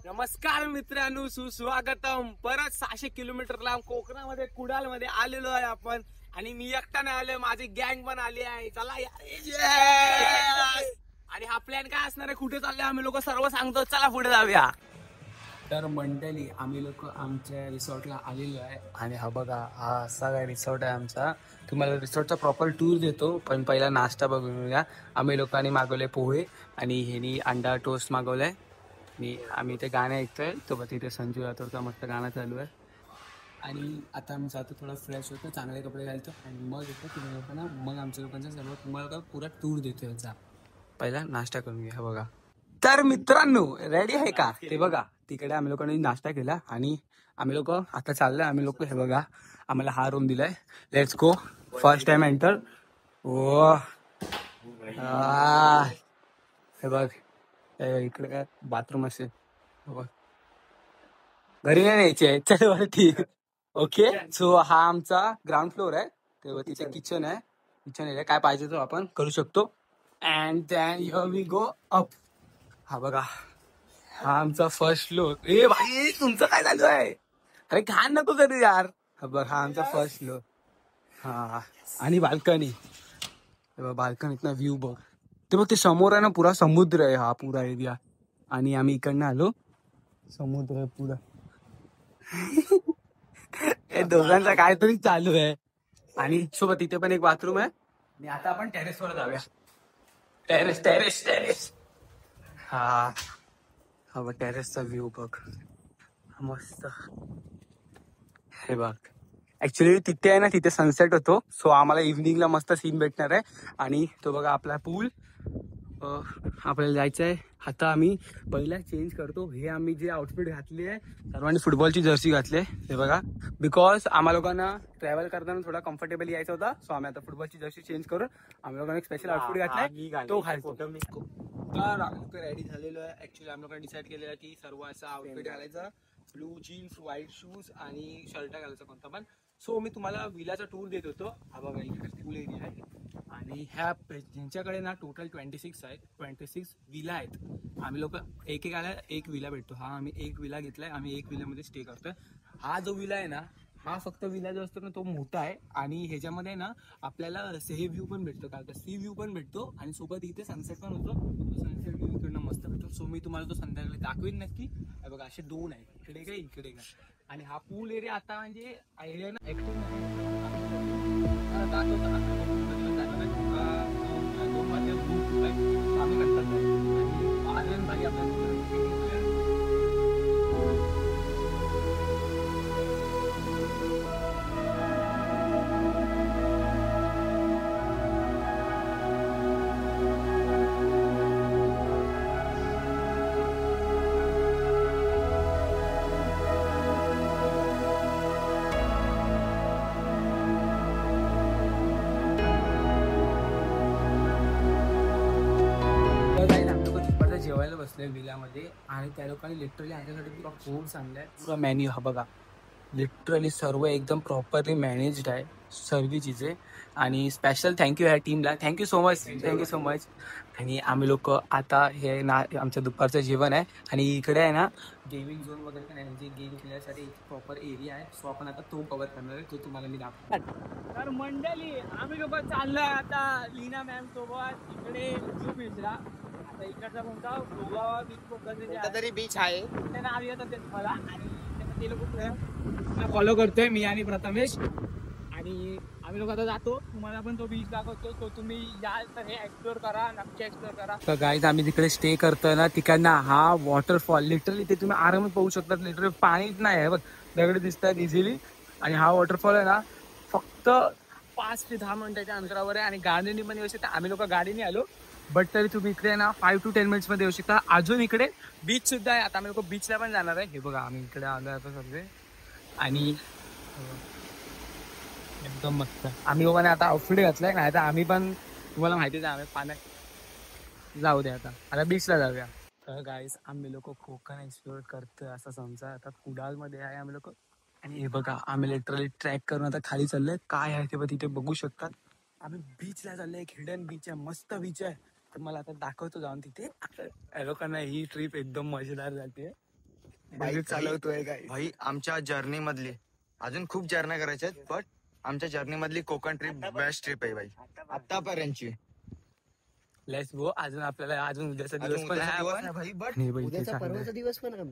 नमस्कार मित्रांनो, सुस्वागतम. परत 600 किलोमीटर लांब कोकणामध्ये कुडाल मध्ये आलेलो आहे आपण. आणि मी एकटा नाही आलोय, माझी गँग पण आली आहे. चला यार. आणि हा प्लॅन काय असणार आहे, कुठे चालले आम्ही लोक सर्व सांगतो. चला पुढे जाऊया. तर मंडळी, आम्ही लोक आमच्या रिसॉर्टला आलेलो आहे. आणि हा बघा, हा असा काय रिसॉर्ट आहे आमचा. तुम्हाला रिसॉर्टचा प्रॉपर टूर देतो, पण पहिला नाश्ता बघून घेऊया. आम्ही लोकांनी मागवले पोहे आणि ह्यांनी अंडा टोस्ट मागवलाय. आणि आम्ही ते गाणे ऐकतोय. तो बघ तिथे संजू राठोडचा मस्त गाणं चालू आहे. आणि आता आम्ही जातो, थोडा फ्रेश होतो, चांगले कपडे घालतो आणि मग येतो तुम्ही लोकांना. मग आमच्या लोकांचा सर्व तुम्हाला पुरा टूर देतो याचा. पहिला नाश्ता करून घ्या बघा. तर मित्रांनो, रेडी आहे का? ते बघा, तिकडे आम्ही लोकांनी नाश्ता केला आणि आम्ही लोक आता चाललोय. आम्ही लोक हे बघा, आम्हाला हा रूम दिलाय. Let's go. First time enter. ओ हे बघ, इकडे काय बाथरूम असेल. घरी नाही न्यायचे, चल वरती. ओके, सो हा आमचा ग्राउंड फ्लोर आहे. तेव्हा तिथे किचन आहे. किचन एरिया काय पाहिजे तो आपण करू शकतो. And then here we go up. हा बघा, हा आमचा फर्स्ट फ्लोर. ए भाई, तुमचं काय चालू आहे? अरे घाण नको करू यार. हा बघ, हा आमचा फर्स्ट फ्लोर. हा, आणि बाल्कनी. बाल्कनीतला व्ह्यू बघ. ते बघ, ते समोर आहे ना, पुरा समुद्र आहे हा पुरा एरिया. आणि आम्ही इकडनं आलो, समुद्र आहे पुरा. हे दोघांचा काहीतरी चालू आहे. आणि सोबत इथे पण एक बाथरूम आहे. आणि आता आपण टेरेसवर जाऊया. Terrace terrace terrace. हा हा बघ, टेरेसचा व्ह्यू बघ, मस्त. हे बघ, ऍक्च्युली तिथे आहे ना, तिथे सनसेट होतो. सो आम्हाला इव्हनिंगला मस्त सीन भेटणार आहे. आणि तो बघा आपला पूल. आपल्याला जायचं आहे. आता आम्ही पहिला चेंज करतो. हे आम्ही जे आउटफिट घातली आहे, सर्वांनी फुटबॉलची जर्सी घातली आहे. हे बघा, बिकॉज आम्हा लोकांना ट्रॅव्हल करताना थोडा कम्फर्टेबल यायचा होता. सो आम्ही आता फुटबॉलची जर्सी चेंज करून आम्ही लोकांना एक स्पेशल आउटफिट घातलाय, तो घालतो. तर आम्ही रेडी झालेलो आहे. ऍक्च्युली आम्ही लोकांनी डिसाईड केलेलं आहे की सर्व असा आउटफिट घालायचा. ब्लू जीन्स, व्हाईट शूज आणि शर्ट घालायचा कोणता पण. सो मी तुम्हाला विलाचा टूर देत होतो. हा बघा, इकडे पूल एरिया आहे. आणि ह्या ज्यांच्याकडे ना टोटल 26 आहेत, 26 विला आहेत. आम्ही लोक एक एक विला भेटतो. हा आम्ही एक विला घेतलाय. आम्ही एक विल्यामध्ये स्टे करतोय. हा जो विला आहे ना, हा फक्त विला जो असतो ना, तो मोठा आहे. आणि ह्याच्यामध्ये ना आपल्याला हे व्ह्यू पण भेटतो, काय तर सी व्ह्यू पण भेटतो. आणि सोबत इथे सनसेट पण होतो. सनसेट व्ह्यू इकडनं मस्त भेटतो. सो मी तुम्हाला तो संध्याकाळी दाखवीन नक्की. बघा, असे दोन आहे, इकडे काय इकडे काय. आणि हा पूल एरिया आता म्हणजे एरिया ना ऍक्टिव्ह जेवायला बसले विल्यामध्ये. आणि त्या लोकांनी लिटरली आमच्यासाठी पुरा कोर्स आणलाय, पुरा मेन्यू. हा बघा, लिटरली सर्व एकदम प्रॉपरली मॅनेज्ड आहे, सर्व चीजे. आणि स्पेशल थँक्यू ह्या टीमला, thank you so much, thank you so much. आणि आम्ही लोक आता हे ना आमचं दुपारचं जेवण आहे. आणि इकडे आहे ना गेमिंग झोन वगैरे पण आहे, म्हणजे गेम खेळण्यासाठी एक प्रॉपर एरिया आहे. सो आपण आता तो कव्हर करणार आहे, तो तुम्हाला मी दाखवतो. तर मंडळी, आम्ही लोक चाललोय आता लीना मॅम सोबत इकडे जू बीचला. आता इकडचा कोणता गोवा बीच तरी बीच आहे, ते नाव येतं ते तुम्हाला. आणि ते लोक फॉलो करतोय मी आणि प्रथमेश. आणि आम्ही लोक आता जातो, तुम्हाला पण तो बीच दाखवतो. तो तुम्ही याल तर हे एक्सप्लोर करा, नक्की एक्सप्लोर करा. तर गाईज, आम्ही तिकडे स्टे करतोय ना, तिकडनं हा वॉटरफॉल लिटरली ते तुम्ही आरामात पाहू शकतात. लिटरली पाणीच नाही आहे बघ, दगड दिसतात इझिली. आणि हा वॉटरफॉल आहे ना, फक्त 5 ते 10 मिनिटाच्या अंतरावर आहे. आणि गाडीने पण येऊ शकता. आम्ही लोक गाडीने आलो, बट तरी तुम्ही इकडे ना 5 to 10 मिनिट्स मध्ये येऊ शकता. अजून इकडे बीच सुद्धा आहे. आता आम्ही लोक बीचला पण जाणार आहे. हे बघा, आम्ही इकडे आलो आता सगळे. आणि एकदम मस्त. आम्ही लोकांनी आता आउटफिट घातलाय, नाही तर आम्ही पण तुम्हाला माहितीच आहे, आम्ही पाण्यात जाऊ दे. आता बीचला जाऊया. तर गाईस, आम्ही लोक कोकण एक्सप्लोर करतोय असं समजा. आता कुडालमध्ये आहे आम्ही लोक. आणि हे बघा, आम्ही लिटरली ट्रॅक करून आता खाली चाललोय. काय आहे ते बघ, तिथे बघू शकतात. आम्ही बीचला चाललोय, एक हिडन बीच आहे, मस्त बीच आहे. तर मला आता दाखवतो जाऊन तिथे. लोकांना ही ट्रिप एकदम मजेदार जाते. बाईक चालवतोय काय भाई आमच्या जर्नी मधली अजून खूप जर्नी करायच्या आहेत, बट आमच्या जर्नी मधली कोकण ट्रिप बेस्ट ट्रिप आहे भाई आतापर्यंतची. Let's go. अजून आपल्याला अजून उद्याचा दिवस पण आहे भाई, बट उद्याचा परवाचा दिवस पण आहे.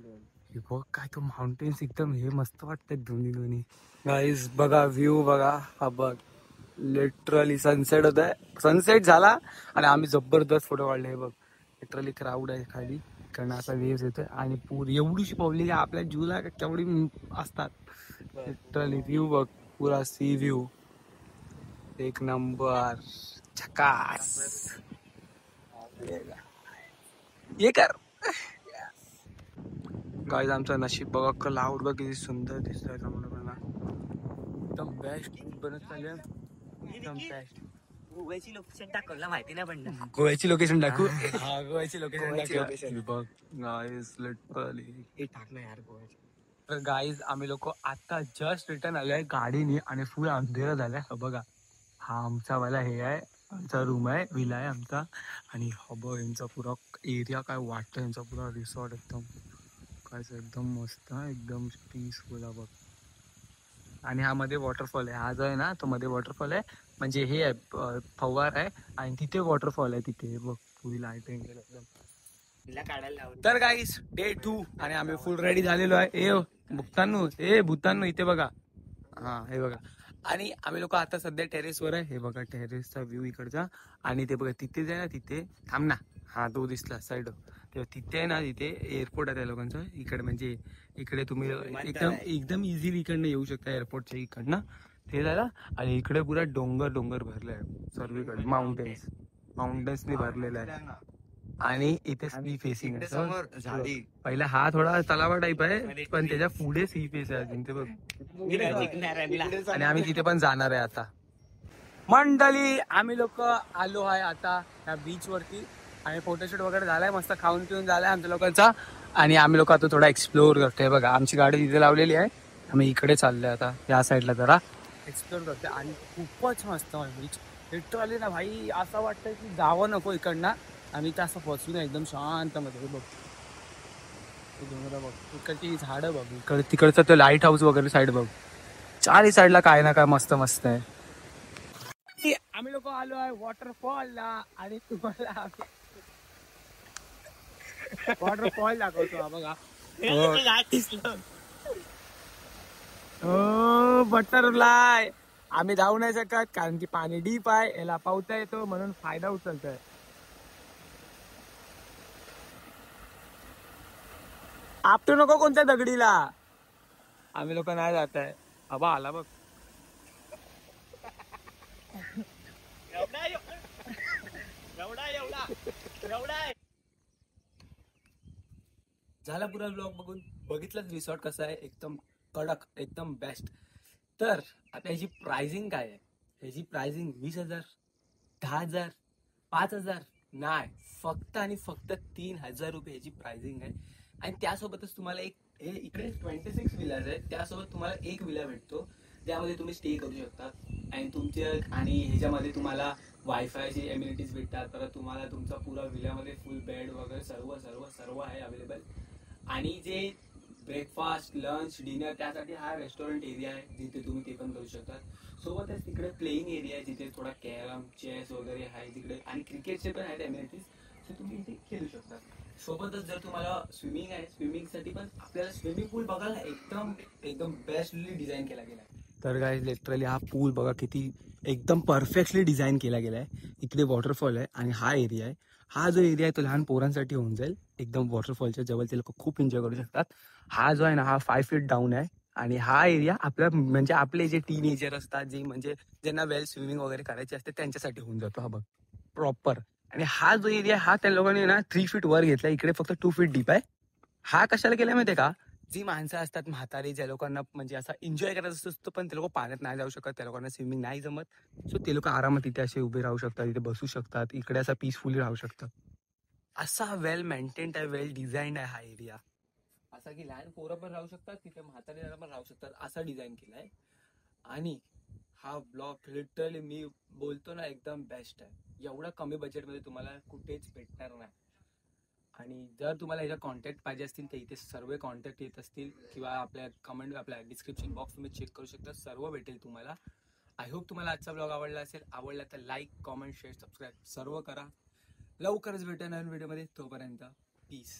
हे बघ काय तो माउंटेन्स एकदम हे मस्त वाटतात दोन्ही. गाईज बघा व्ह्यू बघा, हा बघ लिटरली सनसेट होत आहे. सनसेट झाला आणि आम्ही जबरदस्त फोटो काढले. हे बघ लिटरली क्राऊड आहे खाली, कारण असा वेव्ह येतोय आणि पूर एवढीशी पब्लिक आहे. आपल्या जूला केवढी असतात. लिटरली व्ह्यू बघ, पुरा सी व्ह्यू एक नंबर झकास. ये कर गाईज आमचं नशीब बघा, क्लाउड बघ किती सुंदर दिसतोय मला. एकदम बेस्ट बनत चालले, एकदम बेस्ट. गोव्याची लोकेशन टाकलं माहिती नाही पण गोव्याची लोकेशन टाकू. हा गोव्याची लोकेशन टाकू बघ गाईज लिटरली. हे टाकलं यार गोव्याची. तर गाईज आम्ही लोक आता जस्ट रिटर्न आलोय गाडीने आणि फुल अंधेरा झालाय. बघा हा आमचा वाला हे आहे, आमचा रूम आहे, विला आहे आमचा. आणि हा बघ यांचा पुरा एरिया काय वाटतं, यांचा पुरा रिसॉर्ट एकदम काय एकदम मस्त, एकदम पीसफुल आहे बघ. आणि हा मध्ये वॉटरफॉल आहे. हा जो आहे ना तो मध्ये वॉटरफॉल आहे, म्हणजे हे आहे फवार आहे आणि तिथे वॉटरफॉल आहे. तिथे बघ पुरी लाइटिंग एकदम. तिला काढायला लावलं. तर गाईस डे 2 आणि आम्ही फुल रेडी झालेलो आहे. भूतांनो इथे बघा, हा हे बघा. आणि आम्ही लोक आता सध्या टेरेसवर आहे. हे बघा टेरेसचा व्ह्यू इकडचा. आणि ते बघा तिथे जाय ना, तिथे थांब ना, हा तो दिसला साईड, तेव्हा तिथे आहे ना, तिथे एअरपोर्ट आहे त्या लोकांचं. इकडे म्हणजे इकडे तुम्ही एकदम इझिली इकडनं येऊ शकता एअरपोर्टच्या इकडनं. ते झालं. आणि इकडे पुरा डोंगर भरले आहे सर्वीकडे, माउंटेन्सनी भरलेला आहे. आणि इथे सी फेसिंग आहे समोर झाडी. पहिला हा थोडा तलावा टाईप आहे, पण त्याच्या पुढे सी फेस आहे अजून ते बघ. आणि आम्ही तिथे पण जाणार आहे आता. मंडळी आम्ही लोक आलो आहे आता या बीच वरती आणि फोटोशूट वगैरे झालाय, मस्त खाऊन पिऊन झालाय आमच्या लोकांचा. आणि आम्ही लोक आता थोडा एक्सप्लोर करतोय. बघा आमची गाडी तिथे लावलेली आहे, आम्ही इकडे चाललोय आता या साईडला जरा एक्सप्लोर करतोय. आणि खूपच मस्त बीच लिटरली ना भाई, असं वाटतंय की जावं नको इकडनं. आम्ही तर असं बसून एकदम शांत मध्ये बघ, बघ इकडची झाडं बघ, इकडे तिकडचं ते लाईट हाऊस वगैरे साईड बघ, चारही साईडला काय ना काय मस्त मस्त आहे. आम्ही लोक आलो आहे वॉटरफॉलला आणि तुम्हाला वॉटरफॉल दाखवतो. बघा हो बटरफ्लाय. आम्ही जाऊ नाही शकत कारण की पाणी डीप आहे, याला पावता येतो म्हणून फायदा उचलतोय. आपटू नको कोणत्या दगडीला, आम्ही लोक नाही जात आहे. आबा आला बघ. झाला पुरा ब्लॉग बघून, बघितलंच रिसॉर्ट कसं आहे, एकदम कडक, एकदम बेस्ट. तर आता ह्याची प्राइसिंग काय आहे? ह्याची प्राइसिंग 20,000, 10,000, 5,000 नाही, फक्त आणि फक्त 3,000 रुपये ह्याची प्राइसिंग आहे. आणि त्यासोबतच तुम्हाला एक इकडे 26 विलाज आहेत, त्यासोबत तुम्हाला एक विला भेटतो ज्यामध्ये तुम्ही स्टे करू शकता. आणि ह्याच्यामध्ये तुम्हाला वायफायची एम्युनिटीज भेटतात. परत तुम्हाला तुमचा पुरा विल्यामध्ये फुल बेड वगैरे सर्व सर्व सर्व आहे अवेलेबल. आणि जे ब्रेकफास्ट, लंच, डिनर त्यासाठी हा रेस्टॉरंट एरिया आहे जिथे तुम्ही ते पण करू शकता. सोबतच तिकडे प्लेइंग एरिया आहे जिथे थोडा कॅरम, चेस वगैरे आहे तिकडे. आणि क्रिकेटचे पण आहेत एम्युनिटीज, सो तुम्ही इथे खेळू शकता. सोबतच जर तुम्हाला स्विमिंग आहे, स्विमिंगसाठी पण आपल्याला स्विमिंग पूल बघायला एकदम एकदम बेस्टली डिझाईन केला गेला आहे. तर काय लिटरली हा पूल बघा किती एकदम परफेक्टली डिझाईन केला गेला आहे. इकडे वॉटरफॉल आहे आणि हा एरिया आहे. हा जो एरिया आहे तो लहान पोरांसाठी होऊन जाईल, एकदम वॉटरफॉलच्या जवळ ते लोक खूप एन्जॉय करू शकतात. हा जो आहे ना हा 5 फीट डाऊन आहे. आणि हा एरिया आपल्या म्हणजे आपले जे टीनेजर असतात, जे म्हणजे ज्यांना वेल स्विमिंग वगैरे करायचे असते त्यांच्यासाठी होऊन जातो हा बघ प्रॉपर. आणि हा जो एरिया हा त्या लोकांनी ना 3 फीट वर घेतला, इकडे फक्त 2 फीट डीप आहे. हा कशाला केलाय माहितीये का? जी माणसं असतात म्हातारी, ज्या लोकांना म्हणजे असा एन्जॉय करायचं असतं पण ते लोक पाण्यात नाही जाऊ शकत, त्या लोकांना स्विमिंग नाही जमत, सो ते लोक आरामात तिथे असे उभे राहू शकतात, तिथे बसू शकतात, इकडे असा पीसफुली राहू शकतात. असा वेल मेंटेन्ड आहे, वेल डिझाईन्ड आहे हा एरिया. असा की लहान पोरं पण राहू शकतात तिथे, म्हातारी पण राहू शकतात, असा डिझाईन केलाय. आणि हा ब्लॉक लिटरली मी बोलतो ना एकदम बेस्ट आहे. एवढा कमी बजेटमध्ये तुम्हाला कुठेच भेटणार नाही. आणि जर तुम्हाला ह्याच्या कॉन्टॅक्ट पाहिजे असतील तर इथे सर्व कॉन्टॅक्ट येत असतील किंवा आपल्या कमेंट आपल्या डिस्क्रिप्शन बॉक्स तुम्ही चेक करू शकता, सर्व भेटेल तुम्हाला. आय होप तुम्हाला आजचा ब्लॉग आवडला असेल. आवडला तर लाईक, कॉमेंट, शेअर, सबस्क्राईब सर्व करा. लवकरच भेटूया नवीन व्हिडिओमध्ये. तोपर्यंत पीस.